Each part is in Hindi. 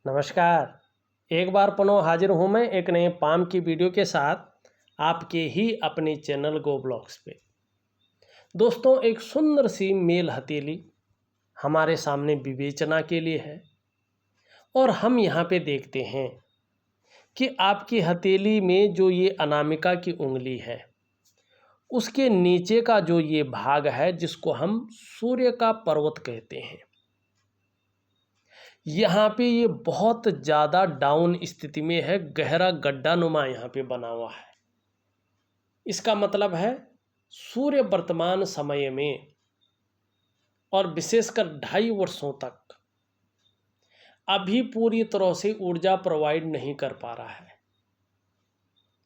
नमस्कार। एक बार पुनः हाजिर हूँ मैं एक नए पाम की वीडियो के साथ आपके ही अपने चैनल गो ब्लॉग्स पे। दोस्तों, एक सुंदर सी मेल हथेली हमारे सामने विवेचना के लिए है और हम यहाँ पे देखते हैं कि आपकी हथेली में जो ये अनामिका की उंगली है उसके नीचे का जो ये भाग है जिसको हम सूर्य का पर्वत कहते हैं, यहाँ पे ये बहुत ज़्यादा डाउन स्थिति में है, गहरा गड्ढा नुमा यहाँ पे बना हुआ है। इसका मतलब है सूर्य वर्तमान समय में और विशेषकर 2.5 वर्षों तक अभी पूरी तरह से ऊर्जा प्रोवाइड नहीं कर पा रहा है,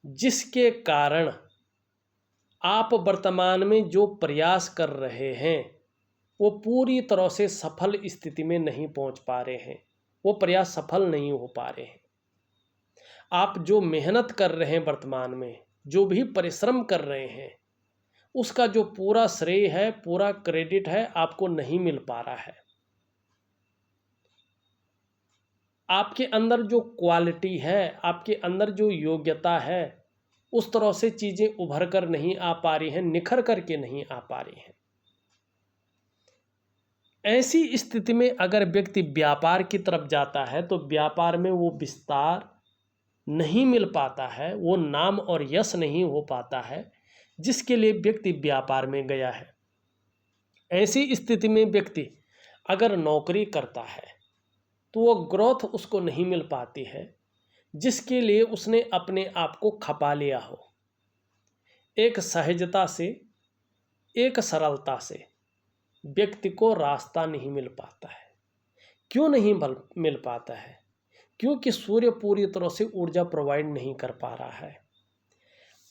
जिसके कारण आप वर्तमान में जो प्रयास कर रहे हैं वो पूरी तरह से सफल स्थिति में नहीं पहुंच पा रहे हैं, वो प्रयास सफल नहीं हो पा रहे हैं। आप जो मेहनत कर रहे हैं वर्तमान में, जो भी परिश्रम कर रहे हैं, उसका जो पूरा श्रेय है, पूरा क्रेडिट है, आपको नहीं मिल पा रहा है। आपके अंदर जो क्वालिटी है, आपके अंदर जो योग्यता है, उस तरह से चीज़ें उभर कर नहीं आ पा रही हैं, निखर करके नहीं आ पा रही हैं। ऐसी स्थिति में अगर व्यक्ति व्यापार की तरफ जाता है तो व्यापार में वो विस्तार नहीं मिल पाता है, वो नाम और यश नहीं हो पाता है जिसके लिए व्यक्ति व्यापार में गया है। ऐसी स्थिति में व्यक्ति अगर नौकरी करता है तो वो ग्रोथ उसको नहीं मिल पाती है जिसके लिए उसने अपने आप को खपा लिया हो। एक सहजता से, एक सरलता से व्यक्ति को रास्ता नहीं मिल पाता है। क्यों नहीं मिल पाता है? क्योंकि सूर्य पूरी तरह से ऊर्जा प्रोवाइड नहीं कर पा रहा है।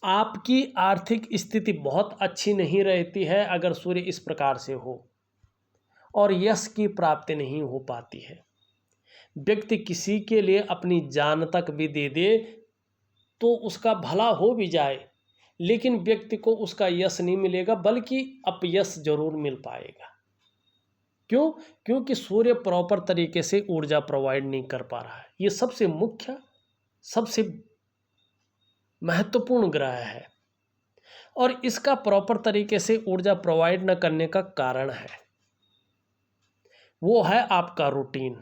आपकी आर्थिक स्थिति बहुत अच्छी नहीं रहती है अगर सूर्य इस प्रकार से हो और यश की प्राप्ति नहीं हो पाती है। व्यक्ति किसी के लिए अपनी जान तक भी दे दे तो उसका भला हो भी जाए, लेकिन व्यक्ति को उसका यश नहीं मिलेगा बल्कि अपयश जरूर मिल पाएगा। क्यों? क्योंकि सूर्य प्रॉपर तरीके से ऊर्जा प्रोवाइड नहीं कर पा रहा है। ये सबसे मुख्य, सबसे महत्वपूर्ण ग्रह है और इसका प्रॉपर तरीके से ऊर्जा प्रोवाइड न करने का कारण है वो है आपका रूटीन,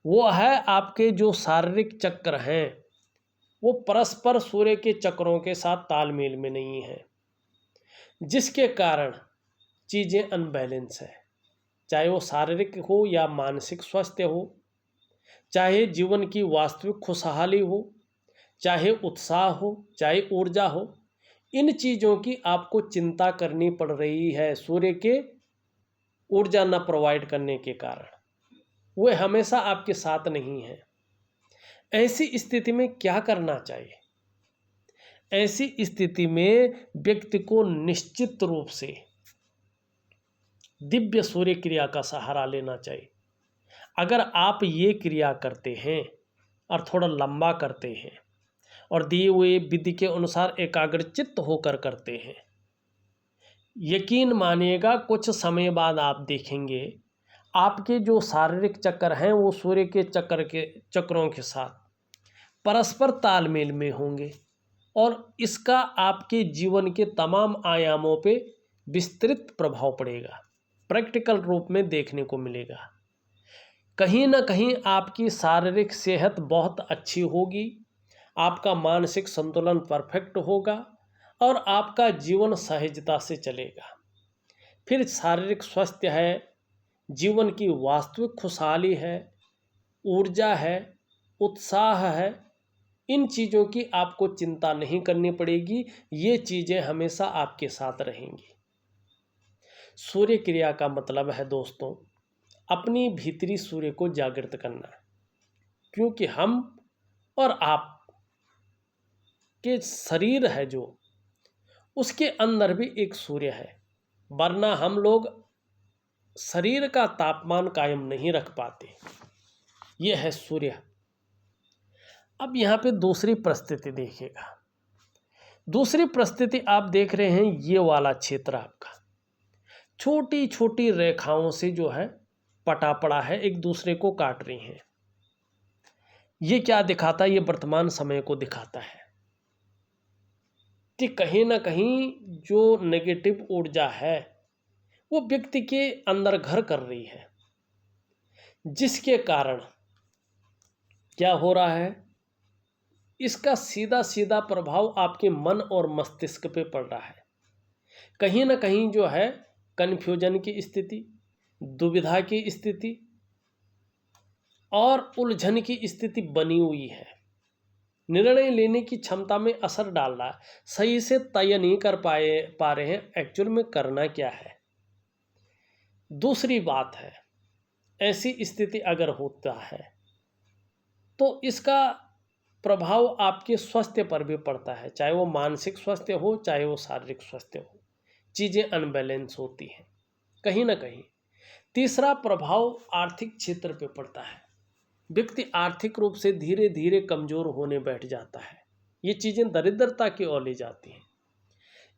वो है आपके जो शारीरिक चक्र हैं वो परस्पर सूर्य के चक्रों के साथ तालमेल में नहीं है, जिसके कारण चीज़ें अनबैलेंस है। चाहे वो शारीरिक हो या मानसिक स्वास्थ्य हो, चाहे जीवन की वास्तविक खुशहाली हो, चाहे उत्साह हो, चाहे ऊर्जा हो, इन चीज़ों की आपको चिंता करनी पड़ रही है सूर्य के ऊर्जा न प्रोवाइड करने के कारण। वे हमेशा आपके साथ नहीं है। ऐसी स्थिति में क्या करना चाहिए? ऐसी स्थिति में व्यक्ति को निश्चित रूप से दिव्य सूर्य क्रिया का सहारा लेना चाहिए। अगर आप ये क्रिया करते हैं और थोड़ा लंबा करते हैं और दिए हुए विधि के अनुसार एकाग्रचित्त होकर करते हैं, यकीन मानिएगा कुछ समय बाद आप देखेंगे आपके जो शारीरिक चक्र हैं वो सूर्य के चक्रों के साथ परस्पर तालमेल में होंगे और इसका आपके जीवन के तमाम आयामों पे विस्तृत प्रभाव पड़ेगा, प्रैक्टिकल रूप में देखने को मिलेगा। कहीं ना कहीं आपकी शारीरिक सेहत बहुत अच्छी होगी, आपका मानसिक संतुलन परफेक्ट होगा और आपका जीवन सहजता से चलेगा। फिर शारीरिक स्वास्थ्य है, जीवन की वास्तविक खुशहाली है, ऊर्जा है, उत्साह है, इन चीज़ों की आपको चिंता नहीं करनी पड़ेगी। ये चीज़ें हमेशा आपके साथ रहेंगी। सूर्य क्रिया का मतलब है दोस्तों अपनी भीतरी सूर्य को जागृत करना, क्योंकि हम और आप के शरीर है जो उसके अंदर भी एक सूर्य है, वरना हम लोग शरीर का तापमान कायम नहीं रख पाते। ये है सूर्य। अब यहाँ पे दूसरी परिस्थिति देखिएगा। दूसरी परिस्थिति आप देख रहे हैं ये वाला क्षेत्र आपका छोटी छोटी रेखाओं से जो है पटा पड़ा है, एक दूसरे को काट रही हैं। ये क्या दिखाता है? ये वर्तमान समय को दिखाता है कि कहीं ना कहीं जो नेगेटिव ऊर्जा है वो व्यक्ति के अंदर घर कर रही है, जिसके कारण क्या हो रहा है, इसका सीधा सीधा प्रभाव आपके मन और मस्तिष्क पे पड़ रहा है। कहीं ना कहीं जो है कन्फ्यूजन की स्थिति, दुविधा की स्थिति और उलझन की स्थिति बनी हुई है। निर्णय लेने की क्षमता में असर डाल रहा है, सही से तय नहीं कर पा रहे हैं एक्चुअल में करना क्या है। दूसरी बात है, ऐसी स्थिति अगर होता है तो इसका प्रभाव आपके स्वास्थ्य पर भी पड़ता है, चाहे वो मानसिक स्वास्थ्य हो चाहे वो शारीरिक स्वास्थ्य हो, चीज़ें अनबैलेंस होती हैं कहीं ना कहीं। तीसरा प्रभाव आर्थिक क्षेत्र पे पड़ता है, व्यक्ति आर्थिक रूप से धीरे धीरे कमजोर होने बैठ जाता है, ये चीज़ें दरिद्रता की ओर ले जाती हैं।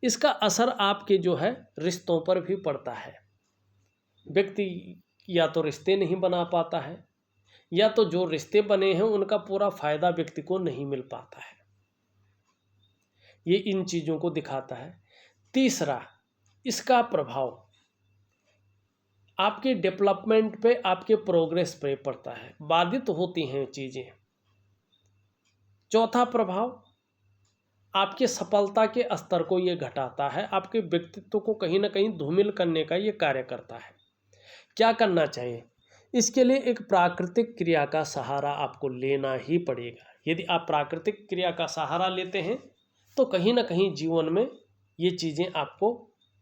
इसका असर आपके जो है रिश्तों पर भी पड़ता है, व्यक्ति या तो रिश्ते नहीं बना पाता है या तो जो रिश्ते बने हैं उनका पूरा फायदा व्यक्ति को नहीं मिल पाता है, ये इन चीज़ों को दिखाता है। तीसरा, इसका प्रभाव आपके डेवलपमेंट पे, आपके प्रोग्रेस पे पड़ता है, बाधित होती हैं चीज़ें। चौथा प्रभाव आपके सफलता के स्तर को ये घटाता है, आपके व्यक्तित्व को कहीं ना कहीं धूमिल करने का ये कार्य करता है। क्या करना चाहिए? इसके लिए एक प्राकृतिक क्रिया का सहारा आपको लेना ही पड़ेगा। यदि आप प्राकृतिक क्रिया का सहारा लेते हैं तो कहीं ना कहीं जीवन में ये चीज़ें आपको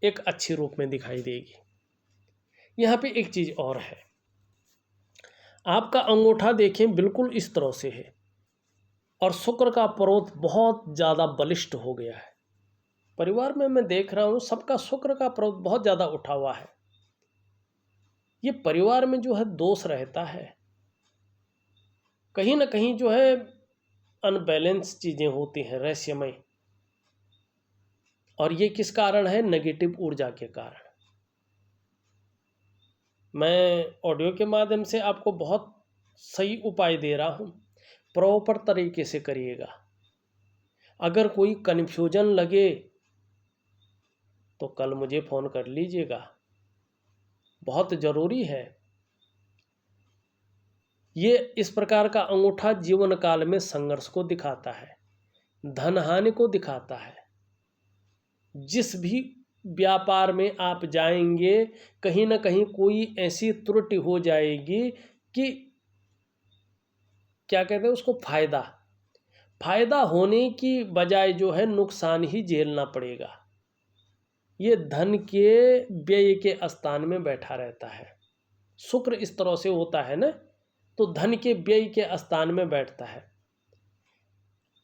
एक अच्छे रूप में दिखाई देगी। यहाँ पे एक चीज़ और है, आपका अंगूठा देखें बिल्कुल इस तरह से है और शुक्र का प्रोत बहुत ज़्यादा बलिष्ठ हो गया है। परिवार में मैं देख रहा हूँ सबका शुक्र का प्रोत बहुत ज़्यादा उठा हुआ है। ये परिवार में जो है दोष रहता है, कहीं ना कहीं जो है अनबैलेंस चीज़ें होती हैं रहस्यमय, और ये किस कारण है? नेगेटिव ऊर्जा के कारण। मैं ऑडियो के माध्यम से आपको बहुत सही उपाय दे रहा हूँ, प्रॉपर तरीके से करिएगा। अगर कोई कन्फ्यूजन लगे तो कल मुझे फ़ोन कर लीजिएगा, बहुत ज़रूरी है। ये इस प्रकार का अंगूठा जीवन काल में संघर्ष को दिखाता है, धन हानि को दिखाता है। जिस भी व्यापार में आप जाएंगे कहीं ना कहीं कोई ऐसी त्रुटि हो जाएगी कि क्या कहते हैं उसको, फायदा होने की बजाय जो है नुकसान ही झेलना पड़ेगा। ये धन के व्यय के स्थान में बैठा रहता है, शुक्र इस तरह से होता है ना, तो धन के व्यय के स्थान में बैठता है।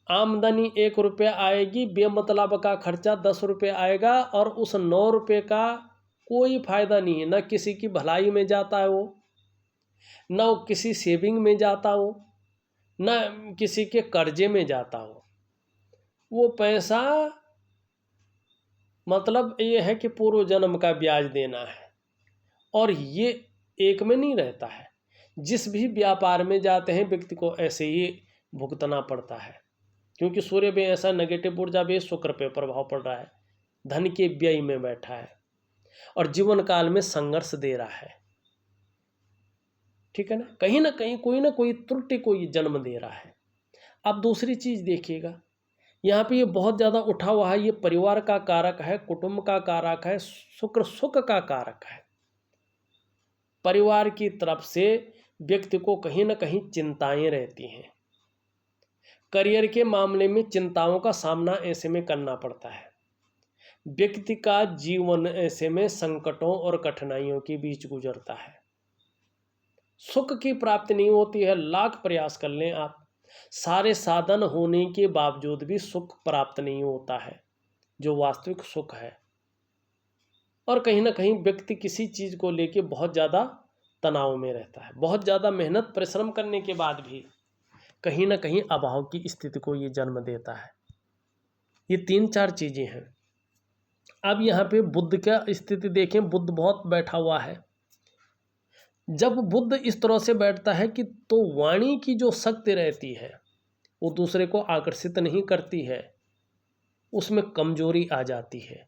आमदनी 1 रुपया आएगी, बेमतलब का खर्चा 10 रुपये आएगा और उस 9 रुपये का कोई फायदा नहीं है, न किसी की भलाई में जाता है वो, न किसी सेविंग में जाता हो, न किसी के कर्जे में जाता हो। वो पैसा मतलब ये है कि पूर्व जन्म का ब्याज देना है, और ये एक में नहीं रहता है। जिस भी व्यापार में जाते हैं व्यक्ति को ऐसे ही भुगतना पड़ता है, क्योंकि सूर्य में ऐसा नेगेटिव ऊर्जा भी शुक्र पे प्रभाव पड़ रहा है, धन के व्यय में बैठा है और जीवन काल में संघर्ष दे रहा है। ठीक है ना, कहीं ना कोई त्रुटि को ये जन्म दे रहा है। अब दूसरी चीज़ देखिएगा, यहाँ पे ये बहुत ज़्यादा उठा हुआ है, ये परिवार का कारक है, कुटुंब का कारक है, शुक्र सुख का कारक है। परिवार की तरफ से व्यक्ति को कहीं ना कहीं चिंताएं रहती हैं, करियर के मामले में चिंताओं का सामना ऐसे में करना पड़ता है। व्यक्ति का जीवन ऐसे में संकटों और कठिनाइयों के बीच गुजरता है, सुख की प्राप्ति नहीं होती है। लाख प्रयास कर लें आप, सारे साधन होने के बावजूद भी सुख प्राप्त नहीं होता है, जो वास्तविक सुख है। और कहीं ना कहीं व्यक्ति किसी चीज़ को लेके बहुत ज़्यादा तनाव में रहता है, बहुत ज़्यादा मेहनत परिश्रम करने के बाद भी कहीं ना कहीं अभाव की स्थिति को ये जन्म देता है। ये 3-4 चीज़ें हैं। अब यहाँ पे बुध का स्थिति देखें, बुध बहुत बैठा हुआ है, जब बुध इस तरह से बैठता है कि तो वाणी की जो शक्ति रहती है वो दूसरे को आकर्षित नहीं करती है, उसमें कमजोरी आ जाती है।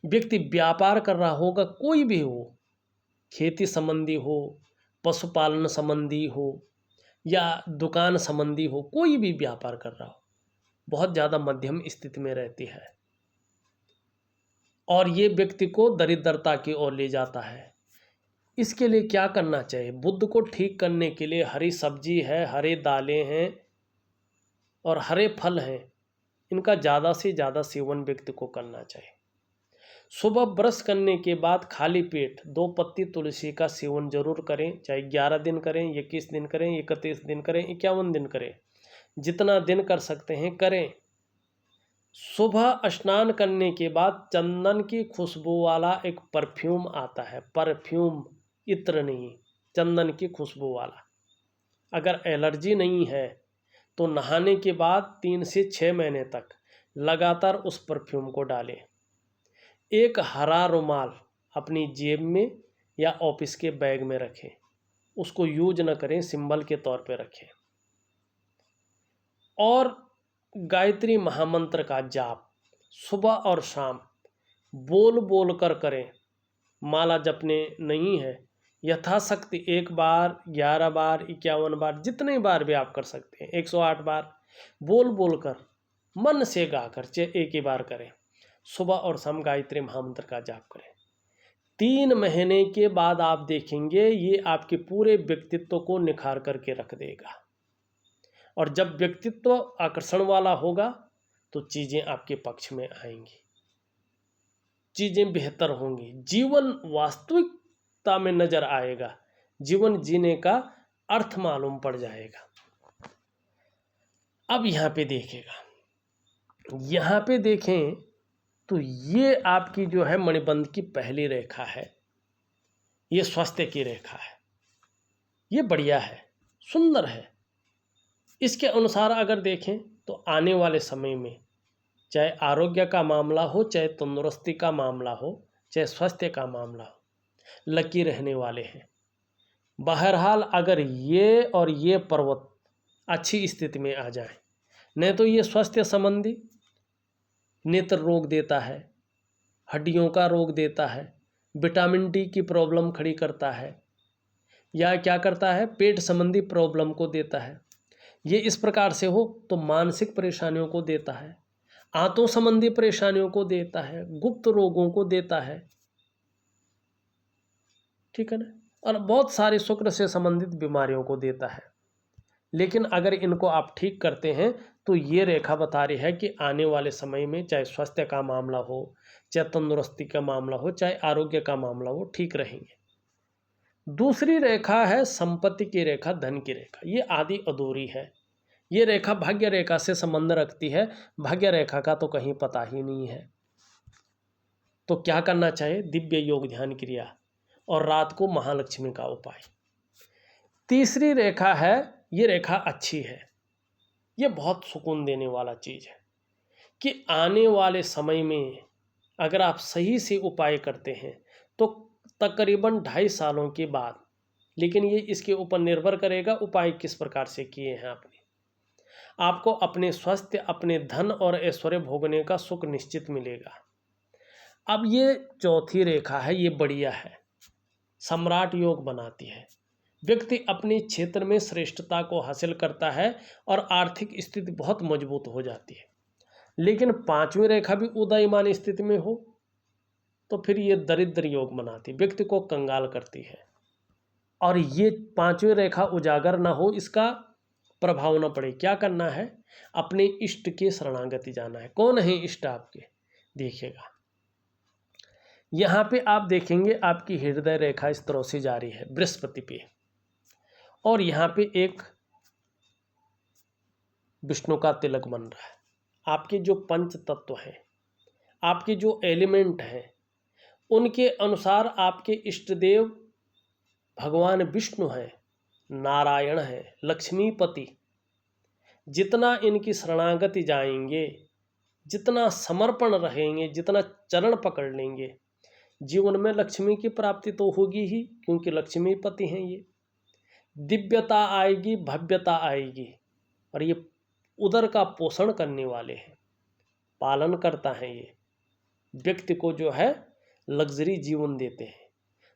व्यक्ति व्यापार कर रहा होगा, कोई भी हो, खेती संबंधी हो, पशुपालन संबंधी हो या दुकान संबंधी हो, कोई भी व्यापार कर रहा हो, बहुत ज़्यादा मध्यम स्थिति में रहती है और ये व्यक्ति को दरिद्रता की ओर ले जाता है। इसके लिए क्या करना चाहिए? बुध को ठीक करने के लिए हरी सब्जी है, हरे दालें हैं और हरे फल हैं, इनका ज़्यादा से ज़्यादा सेवन व्यक्ति को करना चाहिए। सुबह ब्रश करने के बाद खाली पेट 2 पत्ती तुलसी का सेवन जरूर करें, चाहे 11 दिन करें, 21 दिन करें, 31 दिन करें, 51 दिन करें, जितना दिन कर सकते हैं करें। सुबह स्नान करने के बाद चंदन की खुशबू वाला एक परफ्यूम आता है, परफ्यूम, इत्र नहीं, चंदन की खुशबू वाला। अगर एलर्जी नहीं है तो नहाने के बाद 3 से 6 महीने तक लगातार उस परफ्यूम को डालें। एक हरा रुमाल अपनी जेब में या ऑफिस के बैग में रखें, उसको यूज न करें, सिंबल के तौर पे रखें। और गायत्री महामंत्र का जाप सुबह और शाम बोल बोल कर करें। माला जपने नहीं है, यथाशक्ति 1 बार, 11 बार, 51 बार, जितने बार भी आप कर सकते हैं, 108 बार बोल बोल कर, मन से गाकर, चाहे एक ही बार करें। सुबह और शाम गायत्री महामंत्र का जाप करें। 3 महीने के बाद आप देखेंगे ये आपके पूरे व्यक्तित्व को निखार करके रख देगा। और जब व्यक्तित्व आकर्षण वाला होगा तो चीज़ें आपके पक्ष में आएंगी, चीज़ें बेहतर होंगी, जीवन वास्तविकता में नजर आएगा, जीवन जीने का अर्थ मालूम पड़ जाएगा। अब यहाँ पे देखिएगा, यहाँ पे देखें तो ये आपकी जो है मणिबंध की पहली रेखा है, ये स्वास्थ्य की रेखा है, ये बढ़िया है, सुंदर है। इसके अनुसार अगर देखें तो आने वाले समय में चाहे आरोग्य का मामला हो, चाहे तंदुरुस्ती का मामला हो, चाहे स्वास्थ्य का मामला हो, लकी रहने वाले हैं। बहरहाल अगर ये और ये पर्वत अच्छी स्थिति में आ जाए, नहीं तो ये स्वास्थ्य संबंधी नेत्र रोग देता है, हड्डियों का रोग देता है, विटामिन डी की प्रॉब्लम खड़ी करता है, या क्या करता है, पेट संबंधी प्रॉब्लम को देता है। ये इस प्रकार से हो तो मानसिक परेशानियों को देता है, आंतों संबंधी परेशानियों को देता है, गुप्त रोगों को देता है, ठीक है ना, और बहुत सारी शुक्र से संबंधित बीमारियों को देता है। लेकिन अगर इनको आप ठीक करते हैं तो ये रेखा बता रही है कि आने वाले समय में चाहे स्वास्थ्य का मामला हो, चाहे तंदुरुस्ती का मामला हो, चाहे आरोग्य का मामला हो, ठीक रहेंगे। दूसरी रेखा है संपत्ति की रेखा, धन की रेखा। ये आदि अधूरी है। ये रेखा भाग्य रेखा से संबंध रखती है, भाग्य रेखा का तो कहीं पता ही नहीं है। तो क्या करना चाहिए? दिव्य योग ध्यान क्रिया और रात को महालक्ष्मी का उपाय। तीसरी रेखा है, ये रेखा अच्छी है, ये बहुत सुकून देने वाला चीज़ है कि आने वाले समय में अगर आप सही से उपाय करते हैं तो तकरीबन 2.5 सालों के बाद, लेकिन ये इसके ऊपर निर्भर करेगा उपाय किस प्रकार से किए हैं आपने, आपको अपने स्वास्थ्य, अपने धन और ऐश्वर्य भोगने का सुख निश्चित मिलेगा। अब ये चौथी रेखा है, ये बढ़िया है, सम्राट योग बनाती है। व्यक्ति अपने क्षेत्र में श्रेष्ठता को हासिल करता है और आर्थिक स्थिति बहुत मजबूत हो जाती है। लेकिन 5वीं रेखा भी उदयमान स्थिति में हो तो फिर ये दरिद्र योग बनाती, व्यक्ति को कंगाल करती है। और ये 5वीं रेखा उजागर ना हो, इसका प्रभाव न पड़े, क्या करना है? अपने इष्ट के शरणागति जाना है। कौन है इष्ट आपके? देखिएगा यहाँ पे आप देखेंगे आपकी हृदय रेखा इस तरह से जा रही है बृहस्पति पे, और यहाँ पे एक विष्णु का तिलक बन रहा है। आपके जो पंच तत्व हैं, आपके जो एलिमेंट हैं, उनके अनुसार आपके इष्ट देव भगवान विष्णु हैं, नारायण हैं, लक्ष्मीपति। जितना इनकी शरणागति जाएंगे, जितना समर्पण रहेंगे, जितना चरण पकड़ लेंगे, जीवन में लक्ष्मी की प्राप्ति तो होगी ही, क्योंकि लक्ष्मी पति हैं ये। दिव्यता आएगी, भव्यता आएगी, और ये उदर का पोषण करने वाले हैं, पालन करता है, ये व्यक्ति को जो है लग्जरी जीवन देते हैं,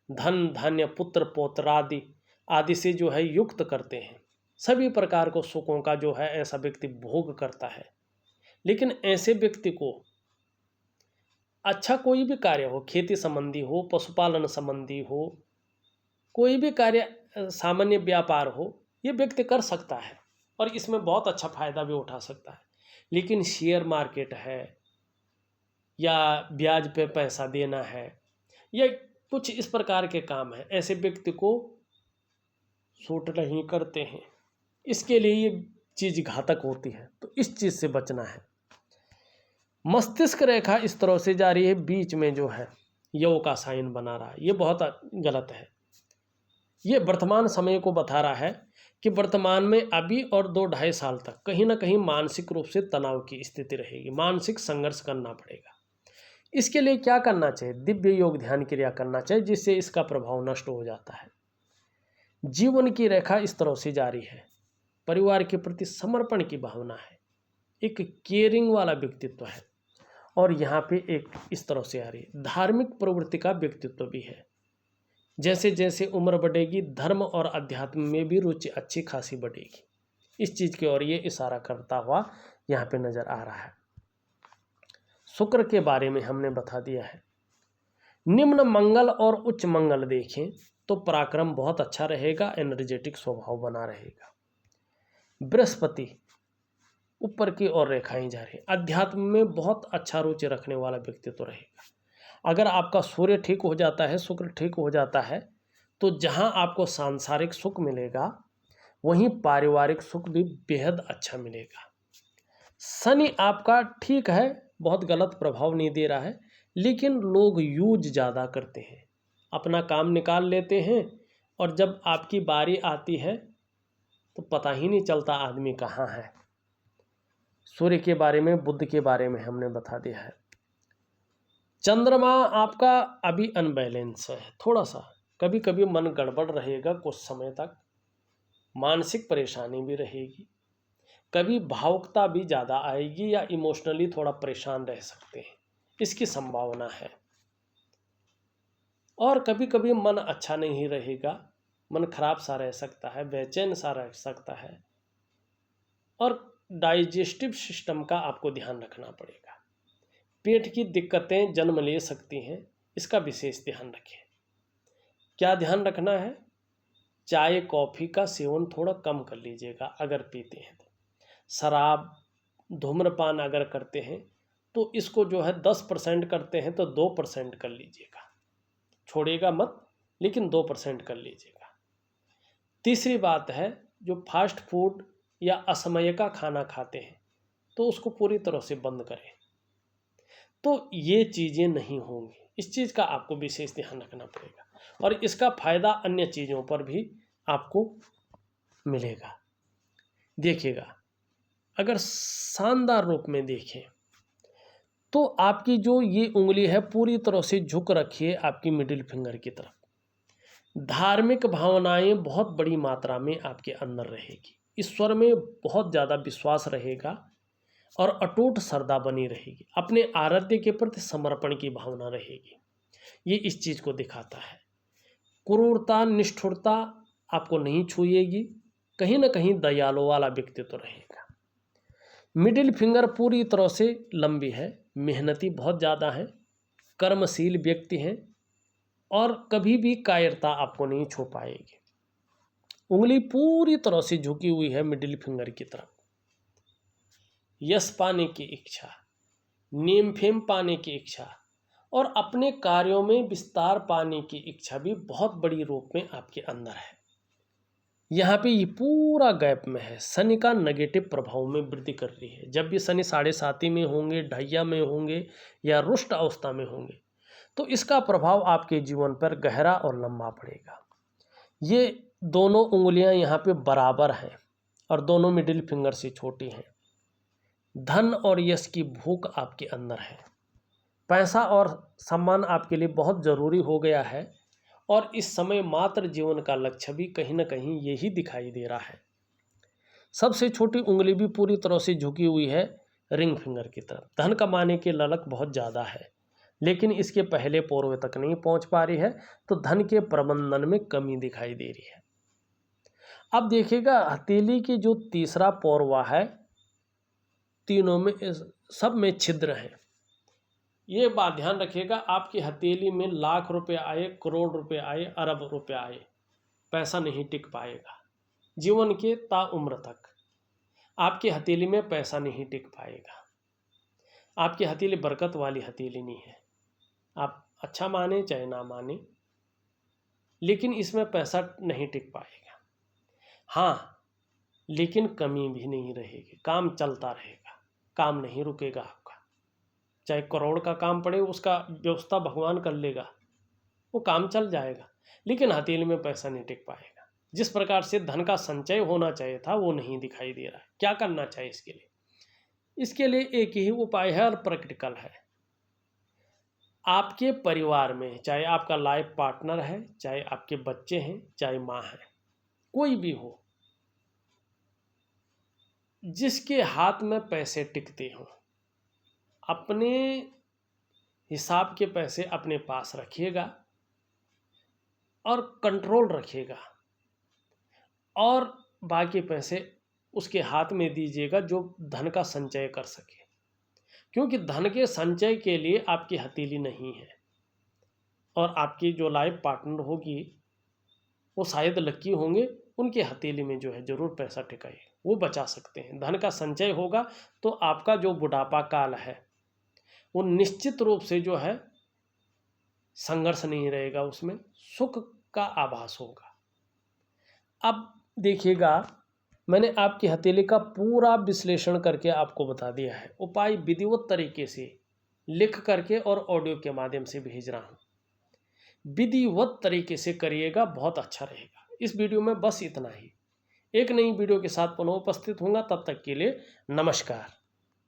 धन धान्य पुत्र पौत्रादि आदि से जो है युक्त करते हैं, सभी प्रकार को सुखों का जो है ऐसा व्यक्ति भोग करता है। लेकिन ऐसे व्यक्ति को अच्छा कोई भी कार्य हो, खेती संबंधी हो, पशुपालन संबंधी हो, कोई भी कार्य, सामान्य व्यापार हो, ये व्यक्ति कर सकता है और इसमें बहुत अच्छा फायदा भी उठा सकता है। लेकिन शेयर मार्केट है या ब्याज पे पैसा देना है या कुछ इस प्रकार के काम है, ऐसे व्यक्ति को सूट नहीं करते हैं। इसके लिए ये चीज़ घातक होती है, तो इस चीज़ से बचना है। मस्तिष्क रेखा इस तरह से जा रही है, बीच में जो है यौ का साइन बना रहा है, ये बहुत गलत है। ये वर्तमान समय को बता रहा है कि वर्तमान में अभी और 2-2.5 साल तक कहीं ना कहीं मानसिक रूप से तनाव की स्थिति रहेगी, मानसिक संघर्ष करना पड़ेगा। इसके लिए क्या करना चाहिए? दिव्य योग ध्यान क्रिया करना चाहिए, जिससे इसका प्रभाव नष्ट हो जाता है। जीवन की रेखा इस तरह से जारी है, परिवार के प्रति समर्पण की भावना है, एक केयरिंग वाला व्यक्तित्व है, और यहाँ पे एक इस तरह से आ रही है धार्मिक प्रवृत्ति का व्यक्तित्व भी है। जैसे जैसे उम्र बढ़ेगी धर्म और अध्यात्म में भी रुचि अच्छी खासी बढ़ेगी। इस चीज़ की ओर ये इशारा करता हुआ यहाँ पे नजर आ रहा है। शुक्र के बारे में हमने बता दिया है। निम्न मंगल और उच्च मंगल देखें तो पराक्रम बहुत अच्छा रहेगा, एनर्जेटिक स्वभाव बना रहेगा। बृहस्पति ऊपर की ओर रेखाएं जा रही, अध्यात्म में बहुत अच्छा रुचि रखने वाला व्यक्ति तो रहेगा। अगर आपका सूर्य ठीक हो जाता है, शुक्र ठीक हो जाता है, तो जहां आपको सांसारिक सुख मिलेगा वहीं पारिवारिक सुख भी बेहद अच्छा मिलेगा। शनि आपका ठीक है, बहुत गलत प्रभाव नहीं दे रहा है, लेकिन लोग यूज ज़्यादा करते हैं, अपना काम निकाल लेते हैं, और जब आपकी बारी आती है तो पता ही नहीं चलता आदमी कहाँ है। सूर्य के बारे में, बुध के बारे में हमने बता दिया है। चंद्रमा आपका अभी अनबैलेंस है, थोड़ा सा कभी कभी मन गड़बड़ रहेगा, कुछ समय तक मानसिक परेशानी भी रहेगी, कभी भावुकता भी ज़्यादा आएगी या इमोशनली थोड़ा परेशान रह सकते हैं, इसकी संभावना है। और कभी कभी मन अच्छा नहीं रहेगा, मन खराब सा रह सकता है, बेचैन सा रह सकता है, और डाइजेस्टिव सिस्टम का आपको ध्यान रखना पड़ेगा। पेट की दिक्कतें जन्म ले सकती हैं, इसका विशेष ध्यान रखें। क्या ध्यान रखना है? चाय कॉफ़ी का सेवन थोड़ा कम कर लीजिएगा अगर पीते हैं तो। शराब धूम्रपान अगर करते हैं तो इसको जो है 10% करते हैं तो 2% कर लीजिएगा, छोड़िएगा मत, लेकिन 2% कर लीजिएगा। तीसरी बात है, जो फास्ट फूड या असमय का खाना खाते हैं तो उसको पूरी तरह से बंद करें, तो ये चीज़ें नहीं होंगी। इस चीज़ का आपको विशेष ध्यान रखना पड़ेगा, और इसका फायदा अन्य चीज़ों पर भी आपको मिलेगा। देखिएगा, अगर शानदार रूप में देखें तो आपकी जो ये उंगली है पूरी तरह से झुक रखिए आपकी मिडिल फिंगर की तरफ। धार्मिक भावनाएं बहुत बड़ी मात्रा में आपके अंदर रहेगी, ईश्वर में बहुत ज़्यादा विश्वास रहेगा और अटूट श्रद्धा बनी रहेगी, अपने आराध्य के प्रति समर्पण की भावना रहेगी। ये इस चीज़ को दिखाता है। क्रूरता निष्ठुरता आपको नहीं छुएगी, कहीं ना कहीं दयालु वाला व्यक्तित्व रहेगा। मिडिल फिंगर पूरी तरह से लंबी है, मेहनती बहुत ज़्यादा है, कर्मशील व्यक्ति हैं, और कभी भी कायरता आपको नहीं छू पाएगी। उंगली पूरी तरह से झुकी हुई है मिडिल फिंगर की तरफ। यश पाने की इच्छा, नेम फेम पाने की इच्छा और अपने कार्यों में विस्तार पाने की इच्छा भी बहुत बड़ी रूप में आपके अंदर है। यहाँ पे ये पूरा गैप में है, शनि का नेगेटिव प्रभाव में वृद्धि कर रही है। जब भी शनि 7.5 में होंगे, ढैया में होंगे या रुष्ट अवस्था में होंगे तो इसका प्रभाव आपके जीवन पर गहरा और लंबा पड़ेगा। ये दोनों उंगलियां यहाँ पे बराबर हैं और दोनों मिडिल फिंगर से छोटी हैं। धन और यश की भूख आपके अंदर है, पैसा और सम्मान आपके लिए बहुत ज़रूरी हो गया है और इस समय मात्र जीवन का लक्ष्य भी कहीं ना कहीं यही दिखाई दे रहा है। सबसे छोटी उंगली भी पूरी तरह से झुकी हुई है रिंग फिंगर की तरफ। धन कमाने की ललक बहुत ज़्यादा है, लेकिन इसके पहले पौरवे तक नहीं पहुंच पा रही है, तो धन के प्रबंधन में कमी दिखाई दे रही है। अब देखिएगा हथेली की जो तीसरा पौरवा है, तीनों में सब में छिद्र हैं। ये बात ध्यान रखिएगा, आपकी हथेली में लाख रुपए आए, करोड़ रुपए आए, अरब रुपए आए, पैसा नहीं टिक पाएगा। जीवन के ताउम्र तक आपकी हथेली में पैसा नहीं टिक पाएगा। आपकी हथेली बरकत वाली हथेली नहीं है। आप अच्छा माने चाहे ना माने, लेकिन इसमें पैसा नहीं टिक पाएगा। हाँ, लेकिन कमी भी नहीं रहेगी, काम चलता रहेगा, काम नहीं रुकेगा आपका। चाहे करोड़ का काम पड़े, उसका व्यवस्था भगवान कर लेगा, वो काम चल जाएगा, लेकिन हथेली में पैसा नहीं टिक पाएगा। जिस प्रकार से धन का संचय होना चाहिए था वो नहीं दिखाई दे रहा है। क्या करना चाहिए इसके लिए? इसके लिए एक ही उपाय है और प्रैक्टिकल है। आपके परिवार में चाहे आपका लाइफ पार्टनर है, चाहे आपके बच्चे हैं, चाहे माँ है, कोई भी हो, जिसके हाथ में पैसे टिकते हों, अपने हिसाब के पैसे अपने पास रखिएगा और कंट्रोल रखिएगा, और बाकी पैसे उसके हाथ में दीजिएगा जो धन का संचय कर सके। क्योंकि धन के संचय के लिए आपकी हथेली नहीं है, और आपकी जो लाइफ पार्टनर होगी वो शायद लकी होंगे, उनकी हथेली में जो है जरूर पैसा टिकाए, वो बचा सकते हैं। धन का संचय होगा तो आपका जो बुढ़ापा काल है वो निश्चित रूप से जो है संघर्ष नहीं रहेगा, उसमें सुख का आभास होगा। अब देखिएगा, मैंने आपकी हथेली का पूरा विश्लेषण करके आपको बता दिया है। उपाय विधिवत तरीके से लिख करके और ऑडियो के माध्यम से भेज रहा हूँ। विधिवत तरीके से करिएगा, बहुत अच्छा रहेगा। इस वीडियो में बस इतना ही। एक नई वीडियो के साथ पुनः उपस्थित होऊंगा, तब तक के लिए नमस्कार।